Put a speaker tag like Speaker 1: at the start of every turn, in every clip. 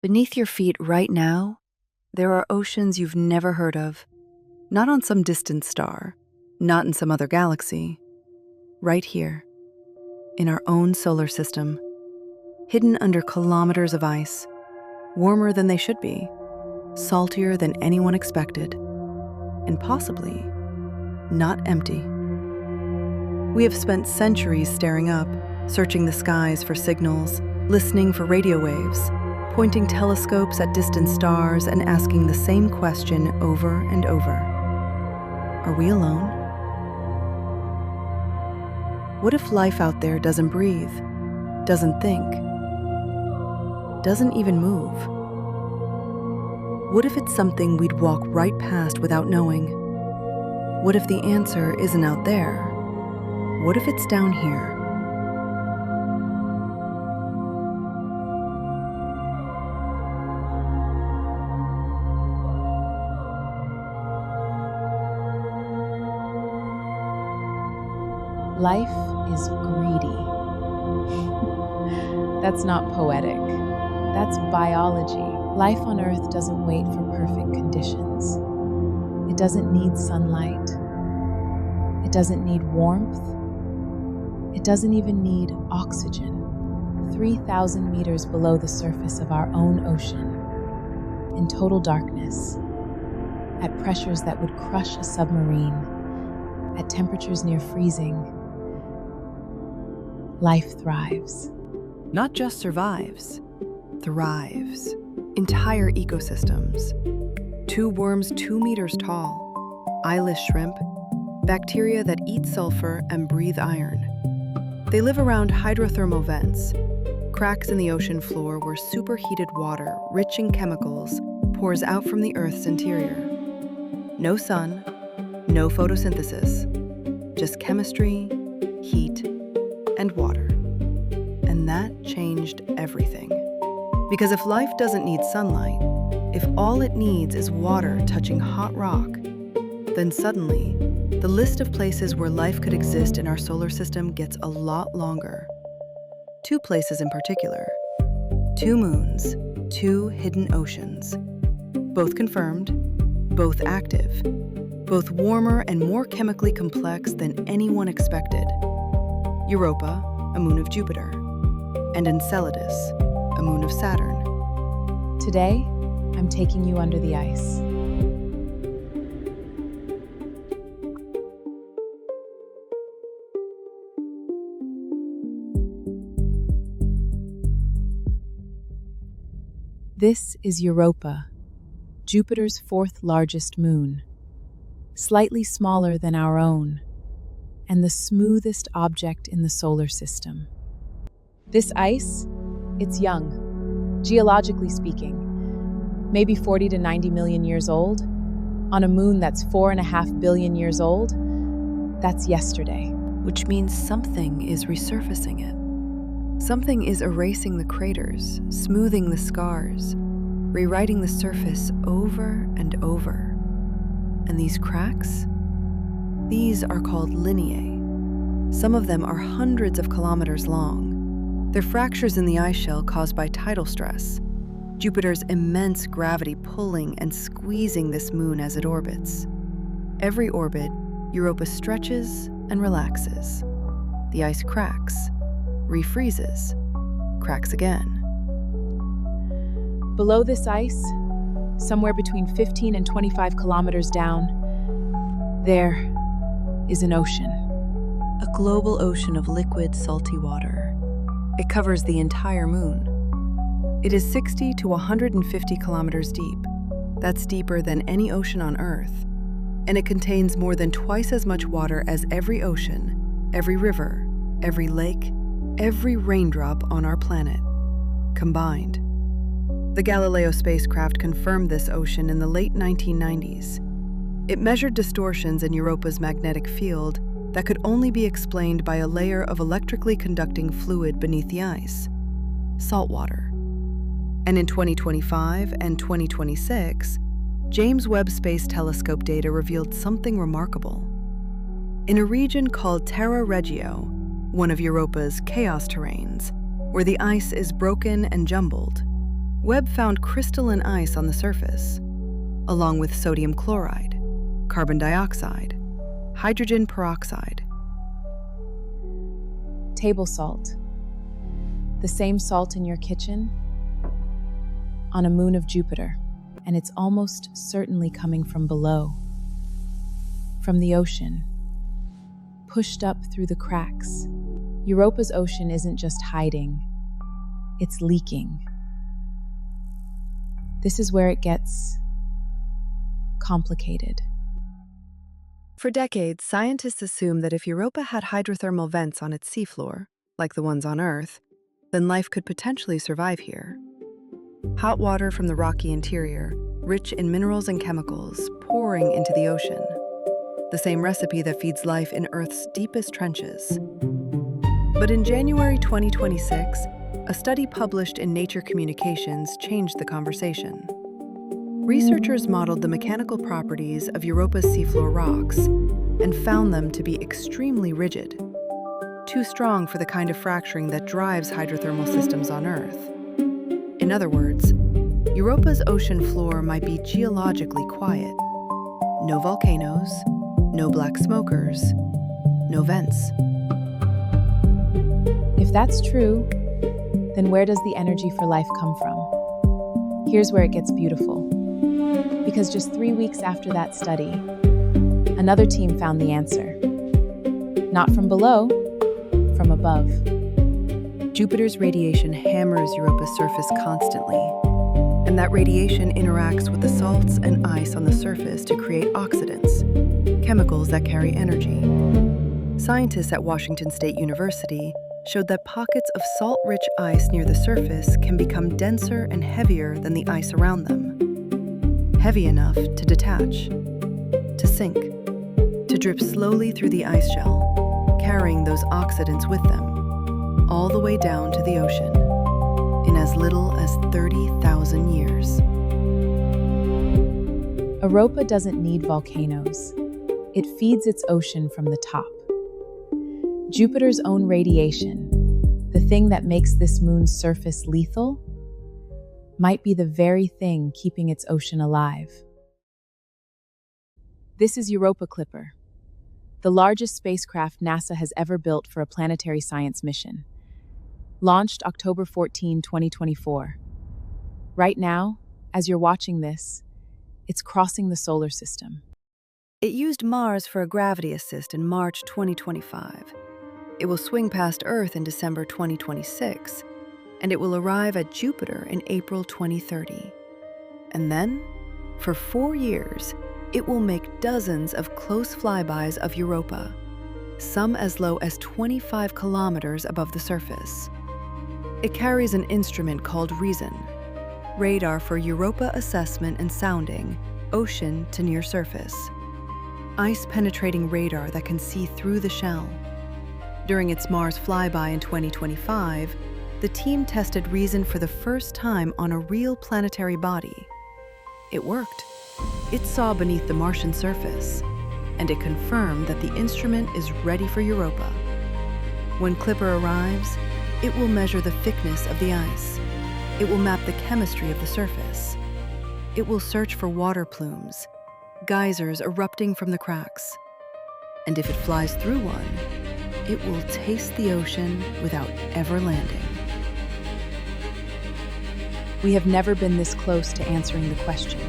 Speaker 1: Beneath your feet right now, there are oceans you've never heard of. Not on some distant star, not in some other galaxy. Right here, in our own solar system, hidden under kilometers of ice, warmer than they should be, saltier than anyone expected, and possibly not empty. We have spent centuries staring up, searching the skies for signals, listening for radio waves, pointing telescopes at distant stars and asking the same question over and over. Are we alone? What if life out there doesn't breathe, doesn't think, doesn't even move? What if it's something we'd walk right past without knowing? What if the answer isn't out there? What if it's down here?
Speaker 2: Life is greedy. That's not poetic. That's biology. Life on Earth doesn't wait for perfect conditions. It doesn't need sunlight. It doesn't need warmth. It doesn't even need oxygen. 3,000 meters below the surface of our own ocean, in total darkness, at pressures that would crush a submarine, at temperatures near freezing, life thrives.
Speaker 1: Not just survives, thrives. Entire ecosystems. 2 worms 2 meters tall, eyeless shrimp, bacteria that eat sulfur and breathe iron. They live around hydrothermal vents, cracks in the ocean floor where superheated water, rich in chemicals, pours out from the Earth's interior. No sun, no photosynthesis, just chemistry, heat, and water. And that changed everything. Because if life doesn't need sunlight, if all it needs is water touching hot rock, then suddenly, the list of places where life could exist in our solar system gets a lot longer. 2 places in particular. 2 moons, 2 hidden oceans. Both confirmed, both active, both warmer and more chemically complex than anyone expected. Europa, a moon of Jupiter, and Enceladus, a moon of Saturn.
Speaker 2: Today, I'm taking you under the ice. This is Europa, Jupiter's 4th largest moon, slightly smaller than our own, and the smoothest object in the solar system. This ice, it's young, geologically speaking, maybe 40 to 90 million years old. On a moon that's 4.5 billion years old, that's yesterday.
Speaker 1: Which means something is resurfacing it. Something is erasing the craters, smoothing the scars, rewriting the surface over and over. And these cracks? These are called lineae. Some of them are hundreds of kilometers long. They're fractures in the ice shell caused by tidal stress, Jupiter's immense gravity pulling and squeezing this moon as it orbits. Every orbit, Europa stretches and relaxes. The ice cracks, refreezes, cracks again.
Speaker 2: Below this ice, somewhere between 15 and 25 kilometers down, there is an ocean.
Speaker 1: A global ocean of liquid, salty water. It covers the entire moon. It is 60 to 150 kilometers deep. That's deeper than any ocean on Earth. And it contains more than twice as much water as every ocean, every river, every lake, every raindrop on our planet, combined. The Galileo spacecraft confirmed this ocean in the late 1990s. It measured distortions in Europa's magnetic field that could only be explained by a layer of electrically conducting fluid beneath the ice, salt water. And in 2025 and 2026, James Webb Space Telescope data revealed something remarkable. In a region called Terra Regio, one of Europa's chaos terrains, where the ice is broken and jumbled, Webb found crystalline ice on the surface, along with sodium chloride, carbon dioxide, hydrogen peroxide.
Speaker 2: Table salt. The same salt in your kitchen on a moon of Jupiter, and it's almost certainly coming from below, from the ocean, pushed up through the cracks. Europa's ocean isn't just hiding, it's leaking. This is where it gets complicated.
Speaker 1: For decades, scientists assumed that if Europa had hydrothermal vents on its seafloor, like the ones on Earth, then life could potentially survive here. Hot water from the rocky interior, rich in minerals and chemicals, pouring into the ocean. The same recipe that feeds life in Earth's deepest trenches. But in January 2026, a study published in Nature Communications changed the conversation. Researchers modeled the mechanical properties of Europa's seafloor rocks and found them to be extremely rigid, too strong for the kind of fracturing that drives hydrothermal systems on Earth. In other words, Europa's ocean floor might be geologically quiet. No volcanoes, no black smokers, no vents.
Speaker 2: If that's true, then where does the energy for life come from? Here's where it gets beautiful. Because just 3 weeks after that study, another team found the answer. Not from below, from above.
Speaker 1: Jupiter's radiation hammers Europa's surface constantly, and that radiation interacts with the salts and ice on the surface to create oxidants, chemicals that carry energy. Scientists at Washington State University showed that pockets of salt-rich ice near the surface can become denser and heavier than the ice around them. Heavy enough to detach, to sink, to drip slowly through the ice shell, carrying those oxidants with them, all the way down to the ocean, in as little as 30,000 years.
Speaker 2: Europa doesn't need volcanoes. It feeds its ocean from the top. Jupiter's own radiation, the thing that makes this moon's surface lethal, might be the very thing keeping its ocean alive. This is Europa Clipper, the largest spacecraft NASA has ever built for a planetary science mission. Launched October 14, 2024. Right now, as you're watching this, it's crossing the solar system.
Speaker 1: It used Mars for a gravity assist in March 2025. It will swing past Earth in December 2026, and it will arrive at Jupiter in April 2030. And then, for 4 years, it will make dozens of close flybys of Europa, some as low as 25 kilometers above the surface. It carries an instrument called REASON, radar for Europa assessment and sounding, ocean to near surface. Ice-penetrating radar that can see through the shell. During its Mars flyby in 2025, the team tested REASON for the first time on a real planetary body. It worked. It saw beneath the Martian surface, and it confirmed that the instrument is ready for Europa. When Clipper arrives, it will measure the thickness of the ice. It will map the chemistry of the surface. It will search for water plumes, geysers erupting from the cracks. And if it flies through one, it will taste the ocean without ever landing.
Speaker 2: We have never been this close to answering the question.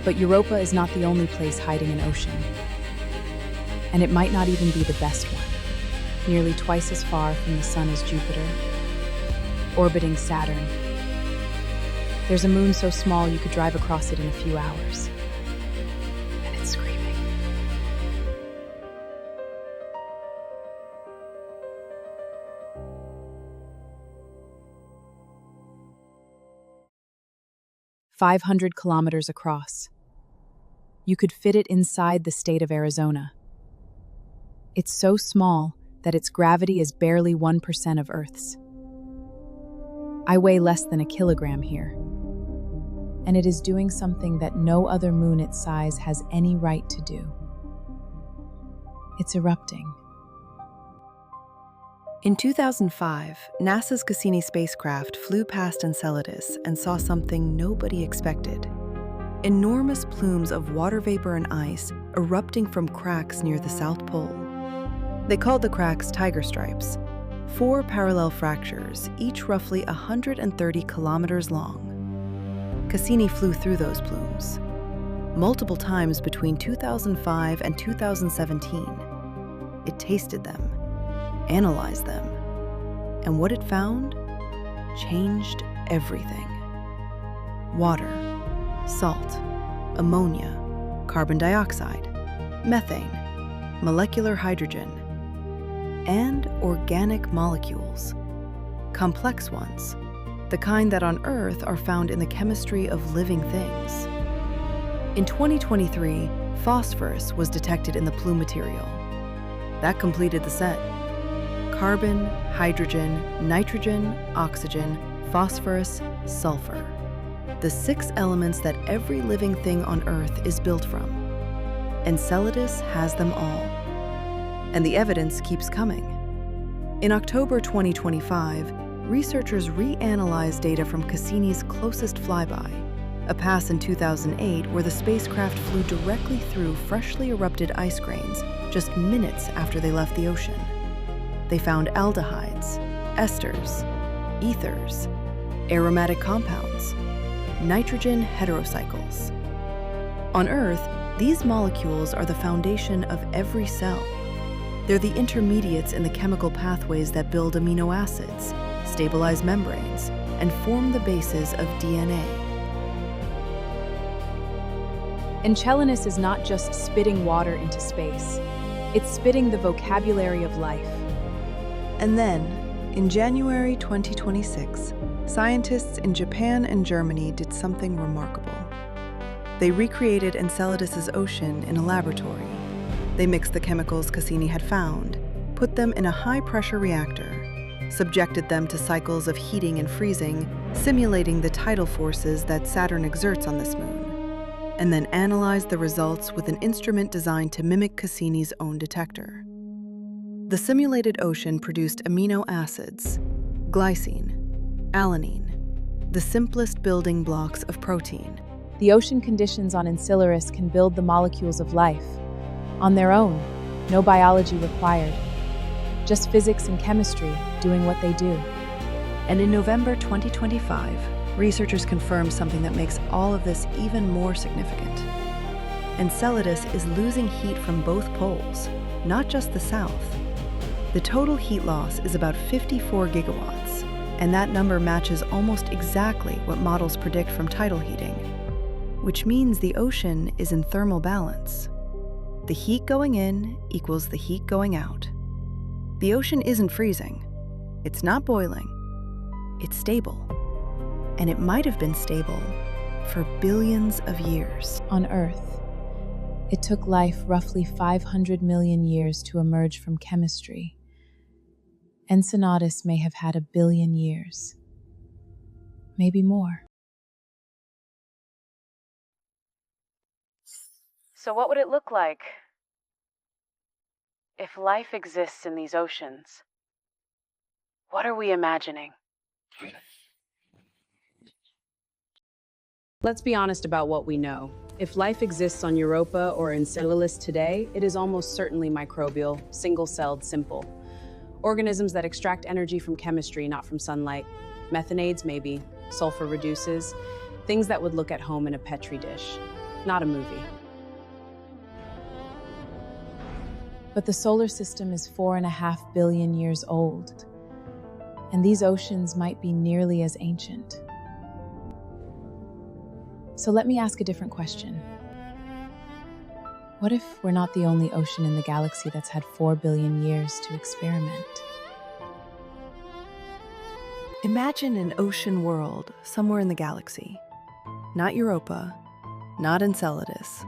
Speaker 2: But Europa is not the only place hiding an ocean. And it might not even be the best one. Nearly twice as far from the sun as Jupiter, orbiting Saturn. There's a moon so small you could drive across it in a few hours. And it's screaming. "500 kilometers across. You could fit it inside the state of Arizona. It's so small that its gravity is barely 1% of Earth's. I weigh less than a kilogram here, and it is doing something that no other moon its size has any right to do. It's erupting.
Speaker 1: In 2005, NASA's Cassini spacecraft flew past Enceladus and saw something nobody expected. Enormous plumes of water vapor and ice erupting from cracks near the South Pole. They called the cracks tiger stripes, 4 parallel fractures, each roughly 130 kilometers long. Cassini flew through those plumes multiple times between 2005 and 2017. It tasted them, analyzed them, and what it found changed everything. Water, salt, ammonia, carbon dioxide, methane, molecular hydrogen, and organic molecules. Complex ones, the kind that on Earth are found in the chemistry of living things. In 2023, phosphorus was detected in the plume material. That completed the set. Carbon, hydrogen, nitrogen, oxygen, phosphorus, sulfur. The 6 elements that every living thing on Earth is built from. Enceladus has them all. And the evidence keeps coming. In October 2025, researchers reanalyzed data from Cassini's closest flyby, a pass in 2008 where the spacecraft flew directly through freshly erupted ice grains just minutes after they left the ocean. They found aldehydes, esters, ethers, aromatic compounds, nitrogen heterocycles. On Earth, these molecules are the foundation of every cell. They're the intermediates in the chemical pathways that build amino acids, stabilize membranes, and form the bases of DNA.
Speaker 2: Enceladus is not just spitting water into space. It's spitting the vocabulary of life.
Speaker 1: And then, in January 2026, scientists in Japan and Germany did something remarkable. They recreated Enceladus's ocean in a laboratory. They mixed the chemicals Cassini had found, put them in a high-pressure reactor, subjected them to cycles of heating and freezing, simulating the tidal forces that Saturn exerts on this moon, and then analyzed the results with an instrument designed to mimic Cassini's own detector. The simulated ocean produced amino acids, glycine, alanine, the simplest building blocks of protein.
Speaker 2: The ocean conditions on Enceladus can build the molecules of life. On their own, no biology required. Just physics and chemistry doing what they do.
Speaker 1: And in November 2025, researchers confirmed something that makes all of this even more significant. Enceladus is losing heat from both poles, not just the south. The total heat loss is about 54 gigawatts, and that number matches almost exactly what models predict from tidal heating, which means the ocean is in thermal balance. The heat going in equals the heat going out. The ocean isn't freezing. It's not boiling. It's stable. And it might have been stable for billions of years.
Speaker 2: On Earth, it took life roughly 500 million years to emerge from chemistry. Enceladus may have had 1 billion years. Maybe more.
Speaker 3: So what would it look like if life exists in these oceans? What are we imagining?
Speaker 4: Let's be honest about what we know. If life exists on Europa or Enceladus today, it is almost certainly microbial, single-celled, simple. Organisms that extract energy from chemistry, not from sunlight. Methanades, maybe. Sulfur reduces. Things that would look at home in a Petri dish. Not a movie.
Speaker 2: But the solar system is 4.5 billion years old, and these oceans might be nearly as ancient. So let me ask a different question. What if we're not the only ocean in the galaxy that's had 4 billion years to experiment?
Speaker 1: Imagine an ocean world somewhere in the galaxy. Not Europa, not Enceladus.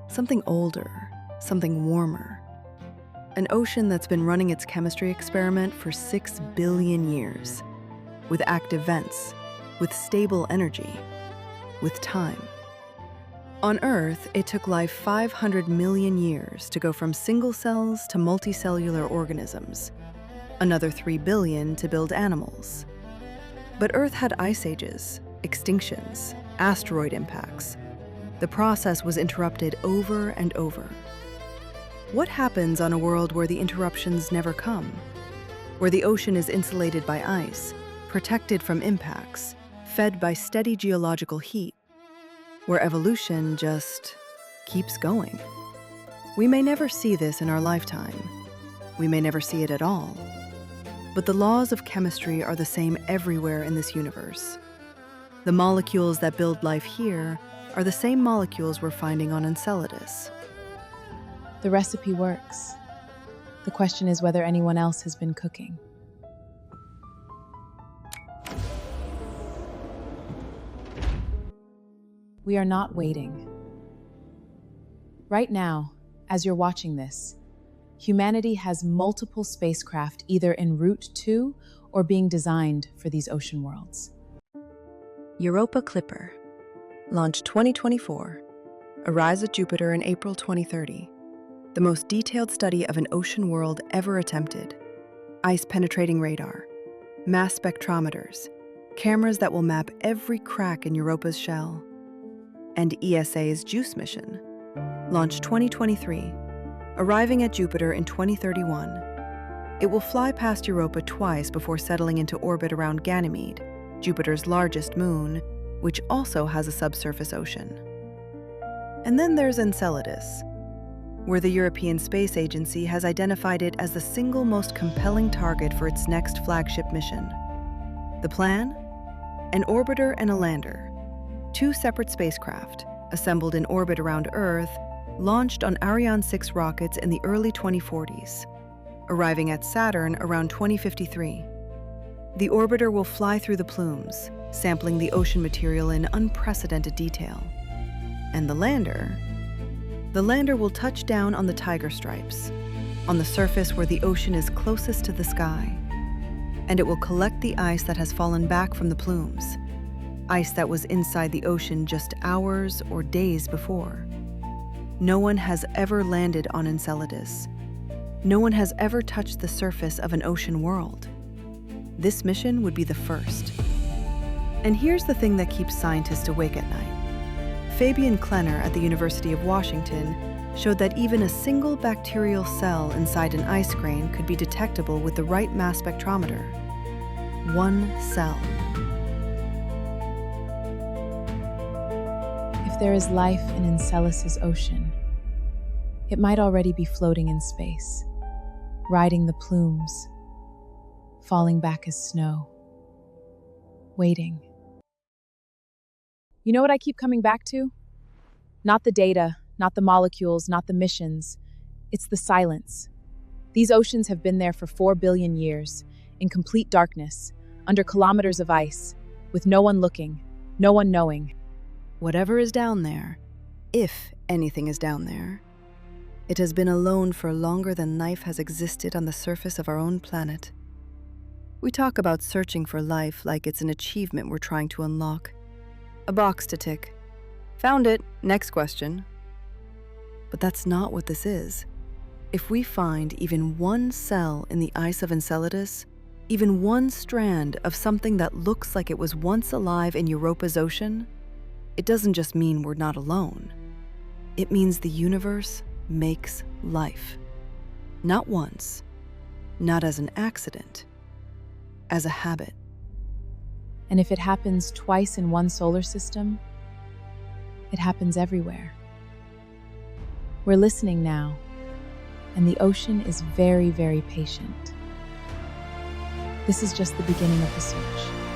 Speaker 1: Something older, something warmer. An ocean that's been running its chemistry experiment for 6 billion years, with active vents, with stable energy, with time. On Earth, it took life 500 million years to go from single cells to multicellular organisms. another 3 billion to build animals. But Earth had ice ages, extinctions, asteroid impacts. The process was interrupted over and over. What happens on a world where the interruptions never come? Where the ocean is insulated by ice, protected from impacts, fed by steady geological heat, where evolution just keeps going. We may never see this in our lifetime. We may never see it at all. But the laws of chemistry are the same everywhere in this universe. The molecules that build life here are the same molecules we're finding on Enceladus.
Speaker 2: The recipe works. The question is whether anyone else has been cooking. We are not waiting. Right now, as you're watching this, humanity has multiple spacecraft either en route to or being designed for these ocean worlds.
Speaker 1: Europa Clipper, launched 2024, arrives at Jupiter in April 2030. The most detailed study of an ocean world ever attempted. Ice-penetrating radar, mass spectrometers, cameras that will map every crack in Europa's shell. And ESA's JUICE mission, launched 2023, arriving at Jupiter in 2031. It will fly past Europa twice before settling into orbit around Ganymede, Jupiter's largest moon, which also has a subsurface ocean. And then there's Enceladus, where the European Space Agency has identified it as the single most compelling target for its next flagship mission. The plan? An orbiter and a lander, two separate spacecraft, assembled in orbit around Earth, launched on Ariane 6 rockets in the early 2040s, arriving at Saturn around 2053. The orbiter will fly through the plumes, sampling the ocean material in unprecedented detail. And the lander will touch down on the Tiger Stripes, on the surface where the ocean is closest to the sky, and it will collect the ice that has fallen back from the plumes, ice that was inside the ocean just hours or days before. No one has ever landed on Enceladus. No one has ever touched the surface of an ocean world. This mission would be the first. And here's the thing that keeps scientists awake at night. Fabian Klenner at the University of Washington showed that even a single bacterial cell inside an ice grain could be detectable with the right mass spectrometer. One cell.
Speaker 2: If there is life in Enceladus's ocean, it might already be floating in space, riding the plumes, falling back as snow, waiting. You know what I keep coming back to? Not the data, not the molecules, not the missions. It's the silence. These oceans have been there for 4 billion years, in complete darkness, under kilometers of ice, with no one looking, no one knowing.
Speaker 1: Whatever is down there, if anything is down there, it has been alone for longer than life has existed on the surface of our own planet. We talk about searching for life like it's an achievement we're trying to unlock. A box to tick. Found it, next question. But that's not what this is. If we find even one cell in the ice of Enceladus, even one strand of something that looks like it was once alive in Europa's ocean, it doesn't just mean we're not alone. It means the universe makes life. Not once, not as an accident, as a habit.
Speaker 2: And if it happens twice in one solar system, it happens everywhere. We're listening now, and the ocean is very, very patient. This is just the beginning of the search.